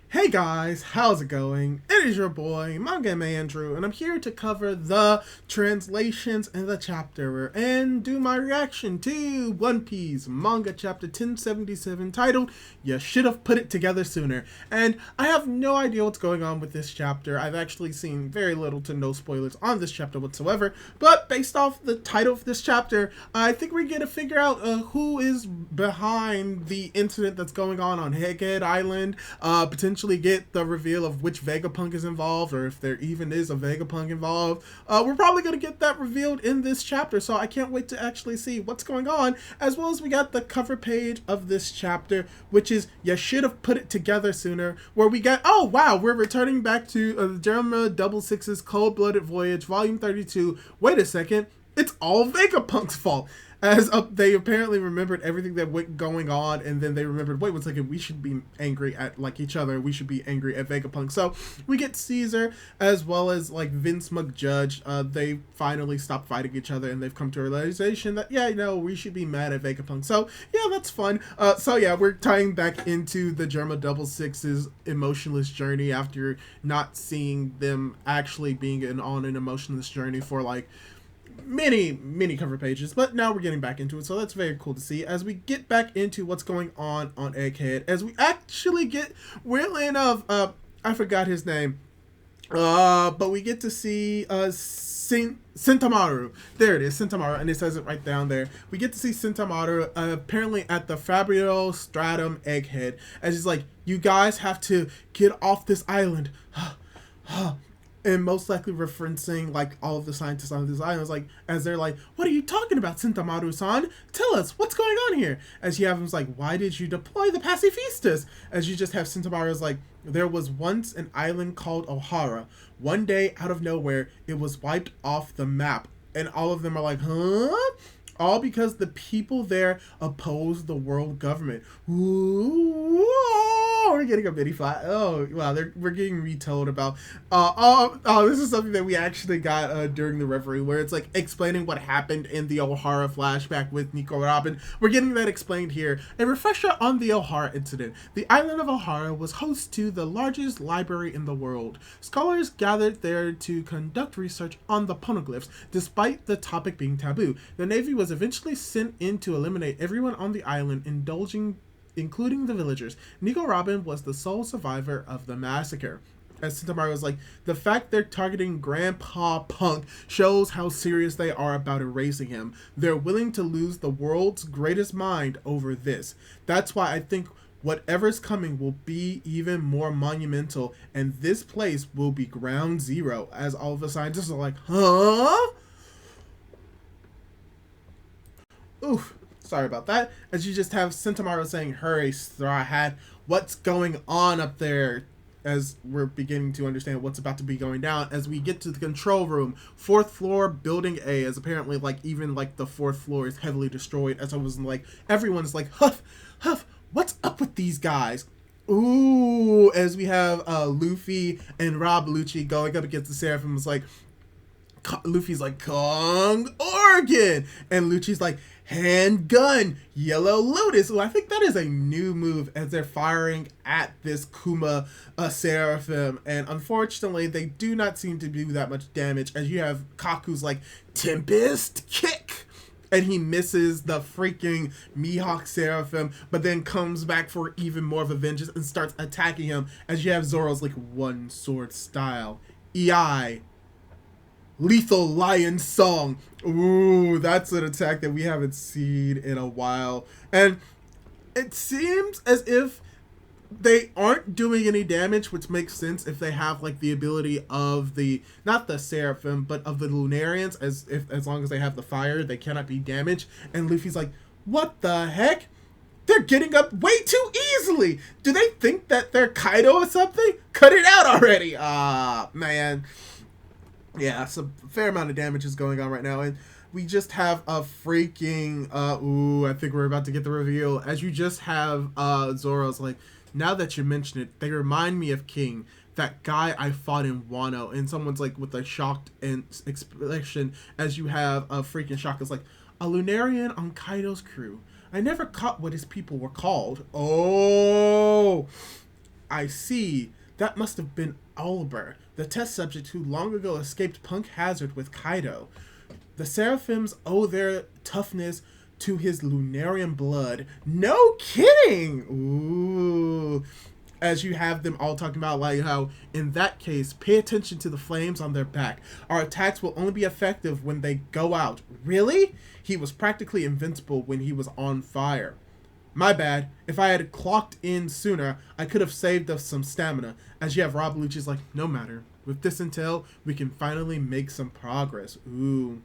Hey guys, how's it going? It is your boy, Manga Andrew, and I'm here to cover the translations in the chapter and do my reaction to One Piece Manga Chapter 1077 titled You Should Have Put It Together Sooner. And I have no idea what's going on with this chapter. I've actually seen very little to no spoilers on this chapter whatsoever, but based off the title of this chapter, I think we're going to figure out who is behind the incident that's going on Egghead Island, potentially get the reveal of which Vegapunk is involved, or if there even is a Vegapunk involved. We're probably going to get that revealed in this chapter, so I can't wait to actually see what's going on, as well as we got the cover page of this chapter, which is You Should Have Put It Together Sooner, where we get, oh wow, we're returning back to the Germa Double Six's Cold-Blooded Voyage, Volume 32. Wait a second, it's all Vegapunk's fault. As they apparently remembered everything that went going on, and then they remembered, wait one second, we should be angry at like each other. We should be angry at Vegapunk. So we get Caesar as well as like Vince McJudge. They finally stop fighting each other, and they've come to a realization that we should be mad at Vegapunk. So yeah, that's fun. So yeah, we're tying back into the Germa Double Six's emotionless journey after not seeing them actually being on an emotionless journey for like many cover pages, but now we're getting back into it, so that's very cool to see as we get back into what's going on Egghead, as we actually get wheeling of I forgot his name, but we get to see Sentamaru. There it is, Sentamaru, and it says it right down there. We get to see Sentamaru apparently at the Fabio Stratum Egghead, as he's like, you guys have to get off this island. And most likely referencing like all of the scientists on this island, like as they're like, "What are you talking about, Sentamaru-san? Tell us what's going on here." As you have him's like, "Why did you deploy the pacifistas?" As you just have Sentamaru's like, "There was once an island called Ohara. One day, out of nowhere, it was wiped off the map." And all of them are like, "Huh?" All because the people there oppose the world government. Ooh, we're getting a mini flat. Oh, wow, we're getting retold about. This is something that we actually got during the reverie, where it's like explaining what happened in the O'Hara flashback with Nico Robin. We're getting that explained here. A refresher on the O'Hara incident. The island of O'Hara was host to the largest library in the world. Scholars gathered there to conduct research on the poneglyphs, despite the topic being taboo. The Navy was eventually sent in to eliminate everyone on the island, including the villagers. Nico Robin was the sole survivor of the massacre. As Sentamaru was like, the fact they're targeting Grandpa Punk shows how serious they are about erasing him. They're willing to lose the world's greatest mind over this. That's why I think whatever's coming will be even more monumental, and this place will be ground zero. As all of the scientists are like, huh? Oof, sorry about that. As you just have Sentamaru saying, "Hurry, Straw Hat, what's going on up there?" As we're beginning to understand what's about to be going down, as we get to the control room, 4th floor, building A, as apparently like even like the 4th floor is heavily destroyed. As I was like, everyone's like, Huff, what's up with these guys? Ooh, as we have Luffy and Rob Lucci going up against the Seraphim, is like, Luffy's like, Kong Organ, and Lucci's like, handgun, Yellow Lotus. Oh, I think that is a new move as they're firing at this Kuma Seraphim, and unfortunately they do not seem to do that much damage, as you have Kaku's like, Tempest Kick, and he misses the freaking Mihawk Seraphim, but then comes back for even more of a vengeance and starts attacking him, as you have Zoro's like, one sword style, EI, Lethal Lion Song. Ooh, that's an attack that we haven't seen in a while. And it seems as if they aren't doing any damage, which makes sense if they have like the ability of the, not the Seraphim, but of the Lunarians, as long as they have the fire, they cannot be damaged. And Luffy's like, what the heck? They're getting up way too easily. Do they think that they're Kaido or something? Cut it out already. Man. Yeah, so a fair amount of damage is going on right now, and we just have a freaking, I think we're about to get the reveal, as you just have, Zoro's like, now that you mention it, they remind me of King, that guy I fought in Wano, and someone's like, with a shocked expression, as you have a freaking shock, is like, a Lunarian on Kaido's crew. I never caught what his people were called. Oh! I see. That must have been Oliver, the test subject who long ago escaped Punk Hazard with Kaido. The Seraphims owe their toughness to his Lunarian blood. No kidding! Ooh. As you have them all talking about like how, in that case, pay attention to the flames on their back. Our attacks will only be effective when they go out. Really? He was practically invincible when he was on fire. My bad. If I had clocked in sooner, I could have saved us some stamina. As you have Rob Lucci's like, no matter. With this intel, we can finally make some progress. Ooh.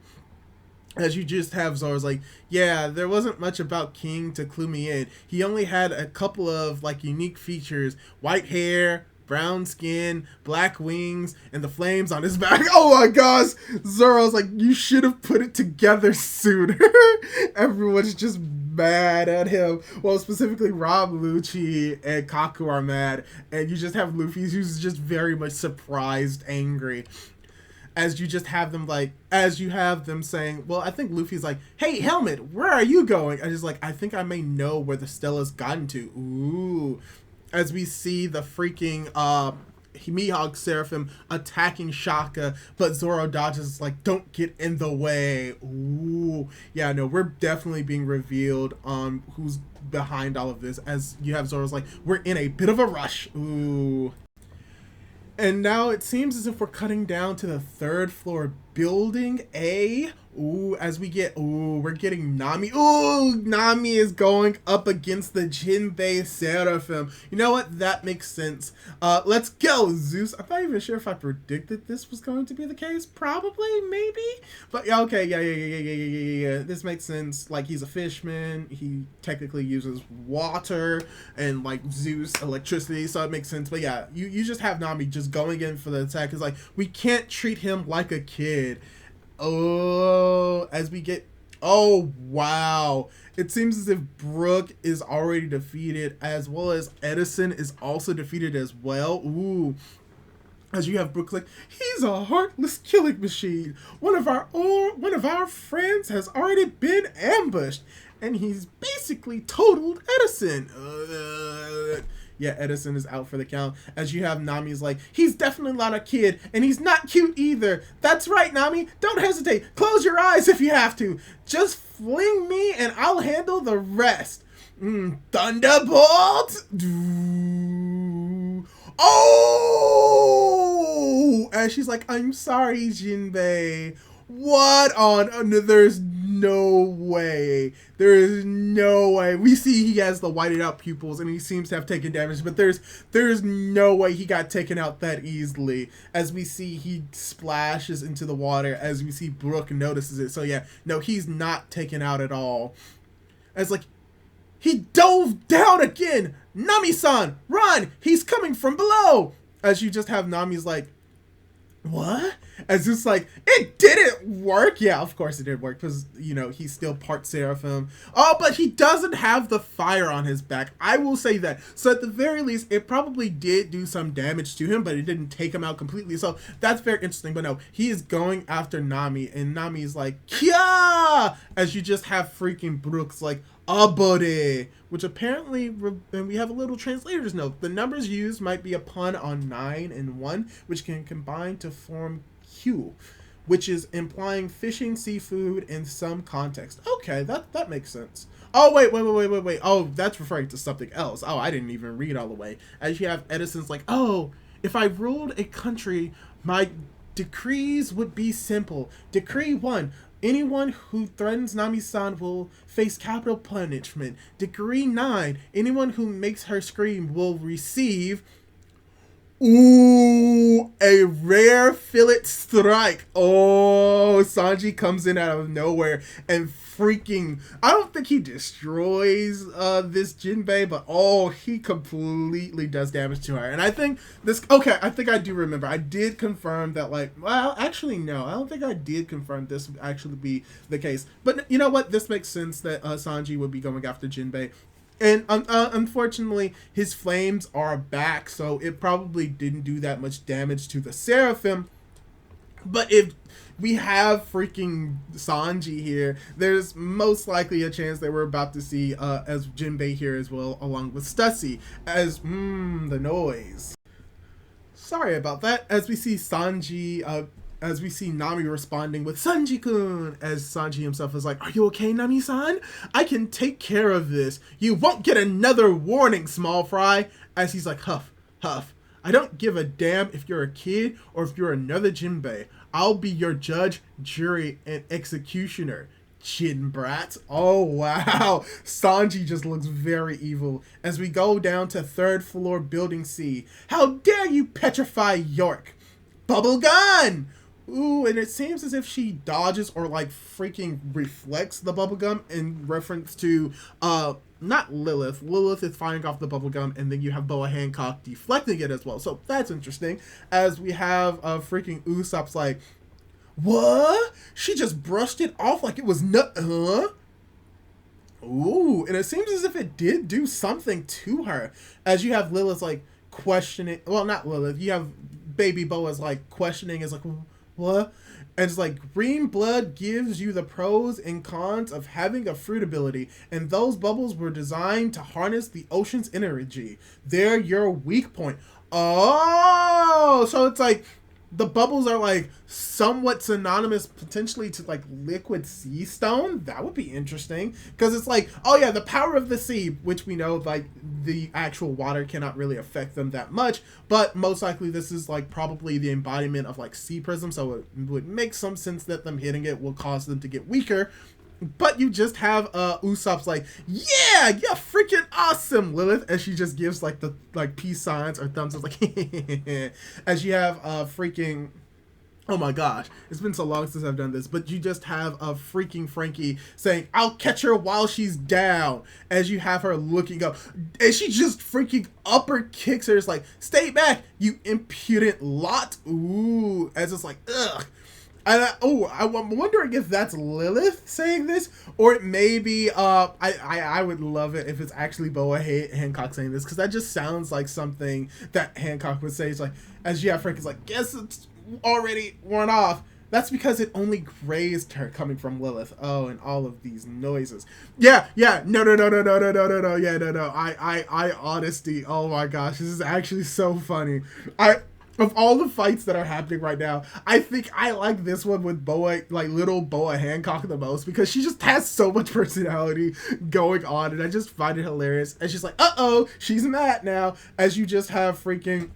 As you just have Zoro's like, yeah, there wasn't much about King to clue me in. He only had a couple of like unique features: white hair, brown skin, black wings, and the flames on his back. Oh my gosh! Zoro's like, you should have put it together sooner. Everyone's just mad at him. Well, specifically Rob Lucci and Kaku are mad, and you just have Luffy who's just very much surprised, angry. As you just have them like, as you have them saying, well, I think Luffy's like, hey, Helmet, where are you going? And he's like, I think I may know where the Stella's gotten to. Ooh. As we see the freaking Mihawk Seraphim attacking Shaka, but Zoro dodges, like, don't get in the way. Ooh. Yeah, no, we're definitely being revealed on who's behind all of this, as you have Zoro's like, we're in a bit of a rush. Ooh. And now it seems as if we're cutting down to the 3rd floor building A. Ooh, as we get, we're getting Nami. Ooh, Nami is going up against the Jinbei Seraphim. You know what? That makes sense. Let's go, Zeus. I'm not even sure if I predicted this was going to be the case. Probably, maybe. But yeah, okay, yeah. This makes sense. Like, he's a fishman. He technically uses water and, like, Zeus electricity, so it makes sense. But yeah, you just have Nami just going in for the attack. It's like, we can't treat him like a kid. Oh, as we get, oh wow, it seems as if Brook is already defeated, as well as Edison is also defeated as well. Ooh, as you have Brook like, he's a heartless killing machine. One of our friends has already been ambushed, and he's basically totaled Edison. Yeah, Edison is out for the count. As you have Nami's like, he's definitely not a kid, and he's not cute either. That's right, Nami. Don't hesitate. Close your eyes if you have to. Just fling me, and I'll handle the rest. Thunderbolt! Oh! And she's like, I'm sorry, Jinbei. What on? There's no way. There is no way. We see he has the whited out pupils and he seems to have taken damage, but there's no way he got taken out that easily. As we see he splashes into the water, as we see Brook notices it. So yeah, no, he's not taken out at all. As like, he dove down again. Nami-san, run! He's coming from below. As you just have Nami's like, what? As it's like, it didn't work. Yeah, of course it did work, because, you know, he's still part Seraphim. Oh, but he doesn't have the fire on his back. I will say that. So at the very least, it probably did do some damage to him, but it didn't take him out completely. So that's very interesting. But no, he is going after Nami, and Nami's like, Kya! As you just have freaking Brooks like, Abode, which apparently, and we have a little translator's note. The numbers used might be a pun on 9 and 1, which can combine to form Q, which is implying fishing, seafood in some context. Okay, that makes sense. Oh, wait. Oh, that's referring to something else. Oh, I didn't even read all the way. As you have Edison's like, oh, if I ruled a country, my decrees would be simple. Decree 1. Anyone who threatens Nami-san will face capital punishment. Decree 9. Anyone who makes her scream will receive... Ooh, a rare fillet strike. Oh, Sanji comes in out of nowhere and freaking... I don't think he destroys this Jinbei, but oh, he completely does damage to her. And I think this... Okay, I think I do remember. I did confirm that, like... Well, actually, no. I don't think I did confirm this would actually be the case. But you know what? This makes sense that Sanji would be going after Jinbei. And unfortunately, his flames are back, so it probably didn't do that much damage to the Seraphim. But if we have freaking Sanji here, there's most likely a chance that we're about to see as Jinbei here as well, along with Stussy, as the noise. Sorry about that. As we see Sanji, as we see Nami responding with Sanji-kun, as Sanji himself is like, "Are you okay, Nami-san? I can take care of this. You won't get another warning, small fry." As he's like, "Huff, huff. I don't give a damn if you're a kid or if you're another Jinbei. I'll be your judge, jury, and executioner. Chin brats." Oh, wow. Sanji just looks very evil. As we go down to 3rd floor building C. "How dare you petrify York? Bubble gun!" Ooh, and it seems as if she dodges or like freaking reflects the bubblegum in reference to not Lilith. Lilith is firing off the bubblegum, and then you have Boa Hancock deflecting it as well. So that's interesting. As we have freaking Usopp's like, "What? She just brushed it off like it was Ooh, and it seems as if it did do something to her. As you have Lilith like questioning, well, not Lilith, you have baby Boa's like questioning, is like, "What?" And it's like, "Green blood gives you the pros and cons of having a fruit ability, and those bubbles were designed to harness the ocean's energy. They're your weak point." Oh, so it's like the bubbles are like somewhat synonymous potentially to like liquid sea stone. That would be interesting, because it's like, oh yeah, the power of the sea, which we know like the actual water cannot really affect them that much, but most likely this is like probably the embodiment of like sea prism, so it would make some sense that them hitting it will cause them to get weaker. But you just have Usopp's like, "Yeah, you're freaking awesome, Lilith," as she just gives like the like peace signs or thumbs up, like as you have freaking, oh my gosh, it's been so long since I've done this, but you just have a freaking Frankie saying, "I'll catch her while she's down," as you have her looking up, and she just freaking upper kicks her. It's like, "Stay back, you impudent lot." Ooh, as it's like, ugh. And I'm wondering if that's Lilith saying this, or it may be, I would love it if it's actually Boa Hancock saying this, because that just sounds like something that Hancock would say. It's like, as you have Frank is like, "Guess it's already worn off." That's because it only grazed her, coming from Lilith. Oh, and all of these noises. Yeah, no, I honesty. Oh my gosh, this is actually so funny. Of all the fights that are happening right now, I think I like this one with Boa, like little Boa Hancock the most, because she just has so much personality going on, and I just find it hilarious. And she's like, "Uh-oh, she's mad now," as you just have freaking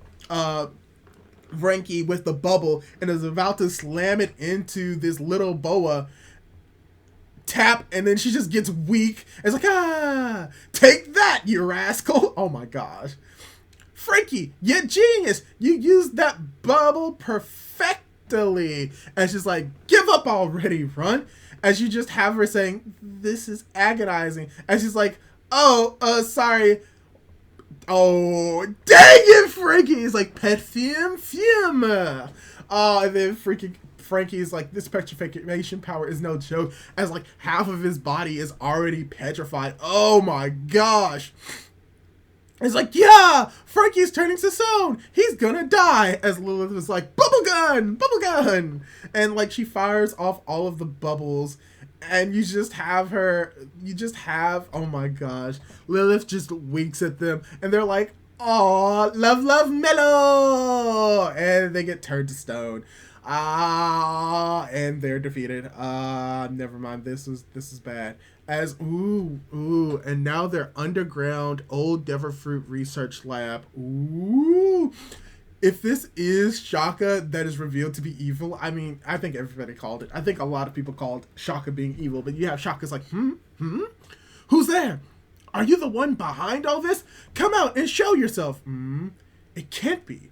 Frankie with the bubble and is about to slam it into this little Boa. Tap, and then she just gets weak. It's like, "Ah, take that, you rascal." Oh my gosh. "Frankie, you genius! You used that bubble perfectly." And she's like, "Give up already, Run." As you just have her saying, "This is agonizing." And she's like, "Oh, sorry." Oh, dang it, Frankie! Is like, "Perfume, fume." Oh, and then freaking Frankie is like, "This petrification power is no joke," as like half of his body is already petrified. Oh my gosh. It's like, "Yeah, Frankie's turning to stone. He's gonna die." As Lilith was like, "Bubble gun, bubble gun." And like she fires off all of the bubbles, and you just have, oh my gosh, Lilith just winks at them, and they're like, "Aw, love, mellow." And they get turned to stone. And they're defeated. Never mind. This is bad. As and now they're underground old Fruit research lab. Ooh, if this is Shaka that is revealed to be evil, I mean, I think everybody called it. I think a lot of people called Shaka being evil, but you have Shaka's like, "Who's there? Are you the one behind all this? Come out and show yourself." It can't be.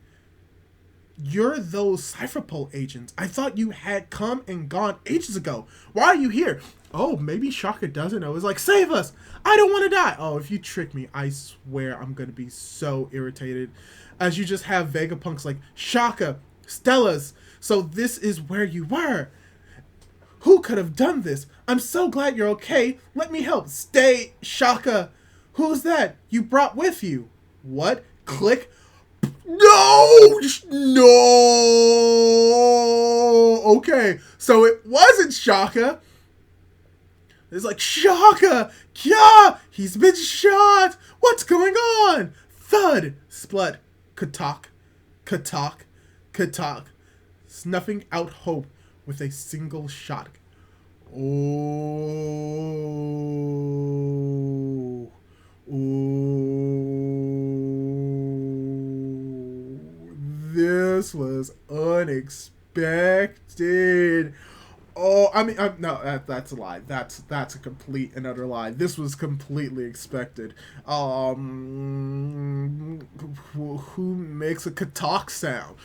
You're those Cypherpole agents. I thought you had come and gone ages ago. Why are you here? Oh, maybe Shaka doesn't know. It's like, "Save us. I don't want to die." Oh, if you trick me, I swear I'm going to be so irritated. As you just have Vegapunk's like, "Shaka, Stella's. So this is where you were. Who could have done this? I'm so glad you're okay. Let me help. Stay, Shaka. Who's that you brought with you?" What? Click. No! No! Okay, so it wasn't Shaka. It's like, Shaka! Yeah! He's been shot! What's going on? Thud! Splut. Katak. Katak. Katak. Snuffing out hope with a single shot. Oh. Oh. This was unexpected. Oh, I mean, no, that's a lie. That's a complete and utter lie. This was completely expected. Who makes a katak sound?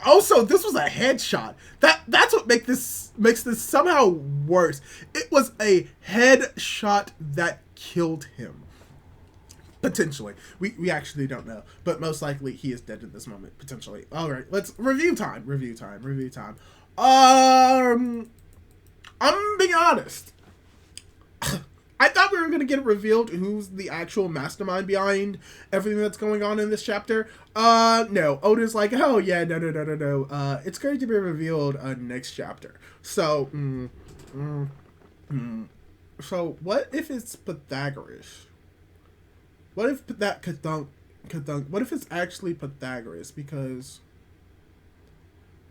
Also, this was a headshot. That's what makes this somehow worse. It was a headshot that killed him. Potentially. We actually don't know. But most likely he is dead at this moment. Potentially. Alright, let's review time. I'm being honest. I thought we were gonna get revealed who's the actual mastermind behind everything that's going on in this chapter. No. Oda's like, oh yeah, no. It's going to be revealed next chapter. So, so what if it's Pythagoras? What if that Kadunk, what if it's actually Pythagoras? Because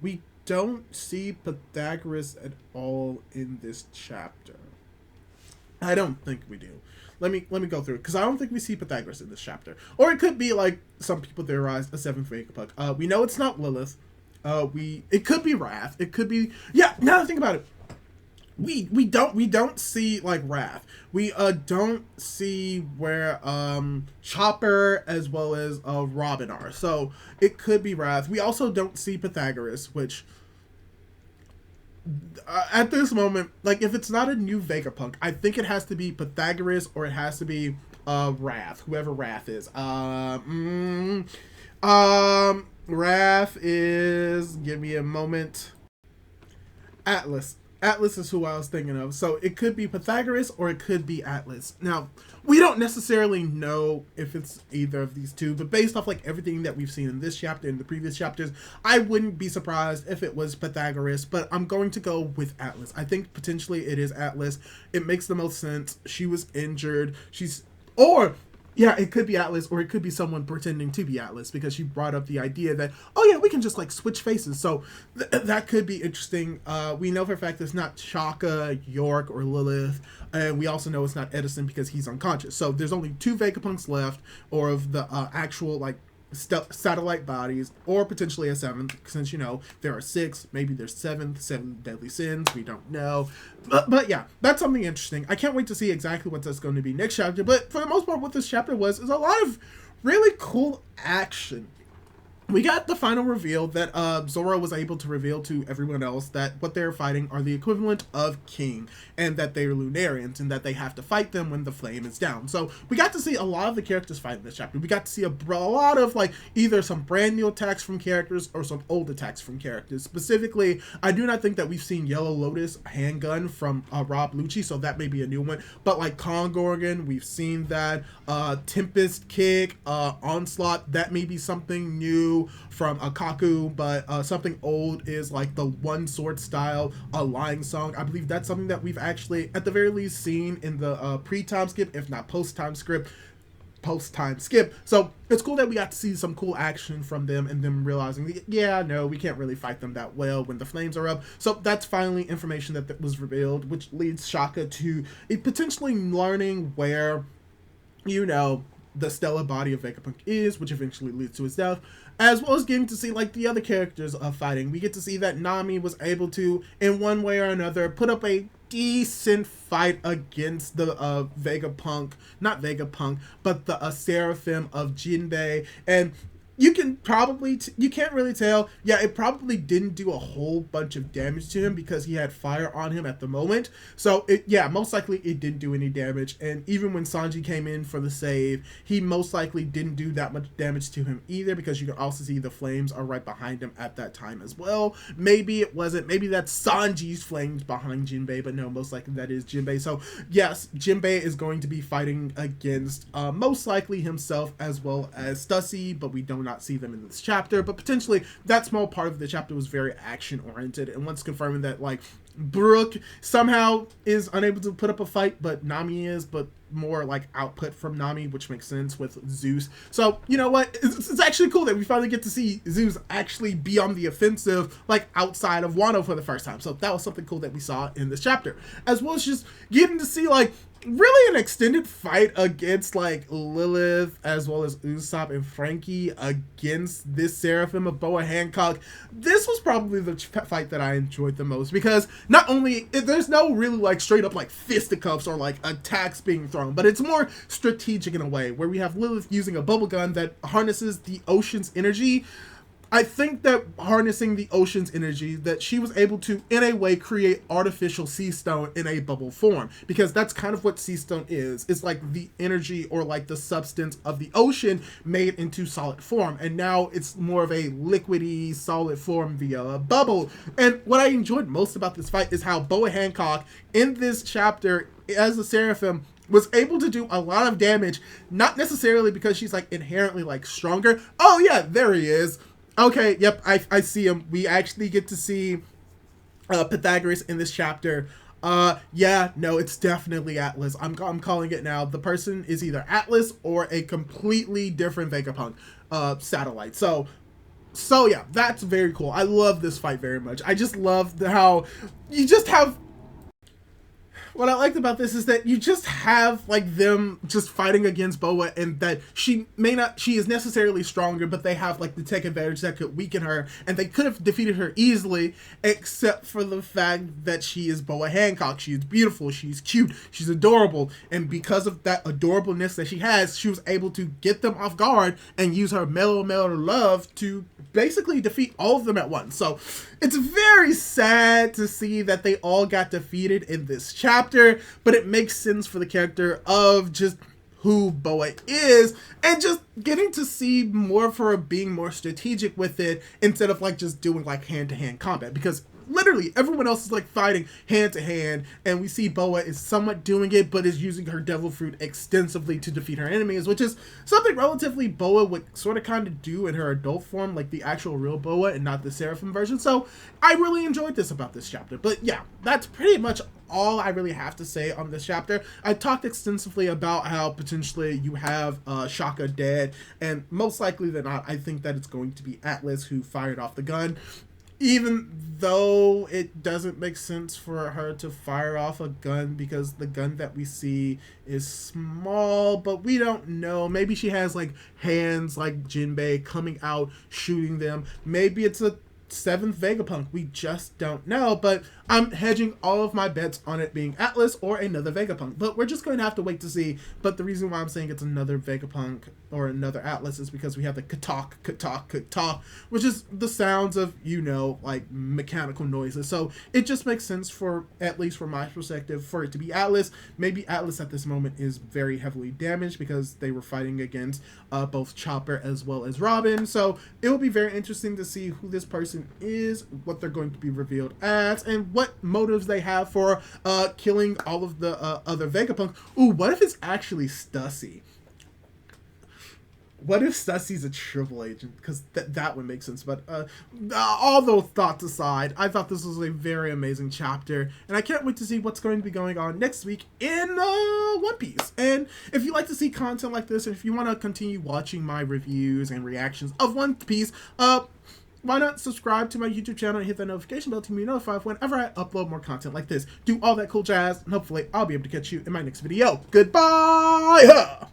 we don't see Pythagoras at all in this chapter. I don't think we do. Let me go through it, because I don't think we see Pythagoras in this chapter. Or it could be, like some people theorize, a seventh Vegapunk. We know it's not Lilith. It could be Wrath. It could be, yeah. Now that I think about it, we don't see like Wrath. We don't see where Chopper as well as Robin are. So it could be Wrath. We also don't see Pythagoras, which at this moment, like, if it's not a new Vegapunk, I think it has to be Pythagoras or it has to be Wrath, whoever Wrath is. Wrath is, give me a moment, Atlas. Atlas is who I was thinking of. So it could be Pythagoras or it could be Atlas. Now, we don't necessarily know if it's either of these two, but based off like everything that we've seen in this chapter and the previous chapters, I wouldn't be surprised if it was Pythagoras, but I'm going to go with Atlas. I think potentially it is Atlas. It makes the most sense. She was injured. Yeah, it could be Atlas, or it could be someone pretending to be Atlas, because she brought up the idea that, oh yeah, we can just like switch faces. So that could be interesting. We know for a fact it's not Shaka, York, or Lilith, and we also know it's not Edison because he's unconscious. So there's only 2 Vegapunks left, or of the actual like satellite bodies, or potentially a 7th, since, you know, there are 6, maybe there's 7 deadly sins, we don't know, but yeah, that's something interesting. I can't wait to see exactly what that's going to be next chapter, but for the most part what this chapter is a lot of really cool action. We got the final reveal that Zoro was able to reveal to everyone else that what they're fighting are the equivalent of King, and that they're Lunarians, and that they have to fight them when the flame is down. So we got to see a lot of the characters fight in this chapter. We got to see a lot of like either some brand new attacks from characters or some old attacks from characters. Specifically, I do not think that we've seen Yellow Lotus handgun from Rob Lucci, so that may be a new one. But like Kongorgan, we've seen that. Tempest Kick, Onslaught, that may be something new from Akaku, but something old is like the One Sword style Lying Song. I believe that's something that we've actually at the very least seen in the pre-time skip, if not post-time skip. So it's cool that we got to see some cool action from them, and them realizing, yeah, no, we can't really fight them that well when the flames are up. So that's finally information that was revealed, which leads Shaka to potentially learning where, you know, the stellar body of Vegapunk is, which eventually leads to his death, as well as getting to see like the other characters fighting. We get to see that Nami was able to, in one way or another, put up a decent fight against the not Vegapunk, but the Seraphim of Jinbei. And you can probably you can't really tell. Yeah, it probably didn't do a whole bunch of damage to him because he had fire on him at the moment. So yeah, most likely it didn't do any damage. And even when Sanji came in for the save, he most likely didn't do that much damage to him either, because you can also see the flames are right behind him at that time as well. Maybe it wasn't. Maybe that's Sanji's flames behind Jinbei, but no, most likely that is Jinbei. So yes, Jinbei is going to be fighting against most likely himself as well as Stussy, but we do not see them in this chapter. But potentially that small part of the chapter was very action oriented, and once confirming that like Brook somehow is unable to put up a fight, but Nami is, but more like output from Nami, which makes sense with Zeus. So you know what, it's actually cool that we finally get to see Zeus actually be on the offensive, like outside of Wano for the first time. So that was something cool that we saw in this chapter, as well as just getting to see like really an extended fight against like Lilith as well as Usopp and Frankie against this Seraphim of Boa Hancock. This was probably the fight that I enjoyed the most, because not only there's no really like straight up like fisticuffs or like attacks being thrown, but it's more strategic in a way where we have Lilith using a bubble gun that harnesses the ocean's energy. I think that harnessing the ocean's energy, that she was able to, in a way, create artificial sea stone in a bubble form, because that's kind of what sea stone is. It's like the energy or like the substance of the ocean made into solid form, and now it's more of a liquidy solid form via a bubble. And what I enjoyed most about this fight is how Boa Hancock in this chapter as a Seraphim was able to do a lot of damage, not necessarily because she's like inherently like stronger. Oh yeah, there he is. Okay, yep, I see him. We actually get to see Pythagoras in this chapter. Yeah, no, it's definitely Atlas. I'm calling it now. The person is either Atlas or a completely different Vegapunk satellite. So yeah, that's very cool. I love this fight very much. I just love how you just have... What I liked about this is that you just have like them just fighting against Boa, and that she is necessarily stronger, but they have like the tech advantage that could weaken her, and they could have defeated her easily, except for the fact that she is Boa Hancock. She is beautiful, she's cute, she's adorable, and because of that adorableness that she has, she was able to get them off guard and use her mellow love to basically defeat all of them at once. So it's very sad to see that they all got defeated in this chapter, but it makes sense for the character of just who Boa is, and just getting to see more of her being more strategic with it instead of like just doing like hand-to-hand combat, because literally everyone else is like fighting hand to hand, and we see Boa is somewhat doing it, but is using her devil fruit extensively to defeat her enemies, which is something relatively Boa would sort of kind of do in her adult form, like the actual real Boa and not the Seraphim version. So I really enjoyed this about this chapter. But yeah, that's pretty much all I really have to say on this chapter. I talked extensively about how potentially you have Shaka dead, and most likely than not, I think that it's going to be Atlas who fired off the gun. Even though it doesn't make sense for her to fire off a gun, because the gun that we see is small, but we don't know. Maybe she has like hands like Jinbei coming out shooting them. Maybe it's a 7th Vegapunk. We just don't know, but I'm hedging all of my bets on it being Atlas or another Vegapunk, but we're just going to have to wait to see. But the reason why I'm saying it's another Vegapunk or another Atlas is because we have the ka-talk, which is the sounds of, you know, like mechanical noises. So it just makes sense, for at least from my perspective, for it to be Atlas. Maybe Atlas at this moment is very heavily damaged because they were fighting against both Chopper as well as Robin. So it will be very interesting to see who this person is, what they're going to be revealed as, and what motives they have for killing all of the other Vegapunk. Ooh, what if it's actually Stussy? What if Stussy's a triple agent? Because that would make sense. But all those thoughts aside, I thought this was a very amazing chapter, and I can't wait to see what's going to be going on next week in One Piece. And if you like to see content like this, and if you want to continue watching my reviews and reactions of One Piece, why not subscribe to my YouTube channel and hit that notification bell to be notified whenever I upload more content like this. Do all that cool jazz, and hopefully I'll be able to catch you in my next video. Goodbye!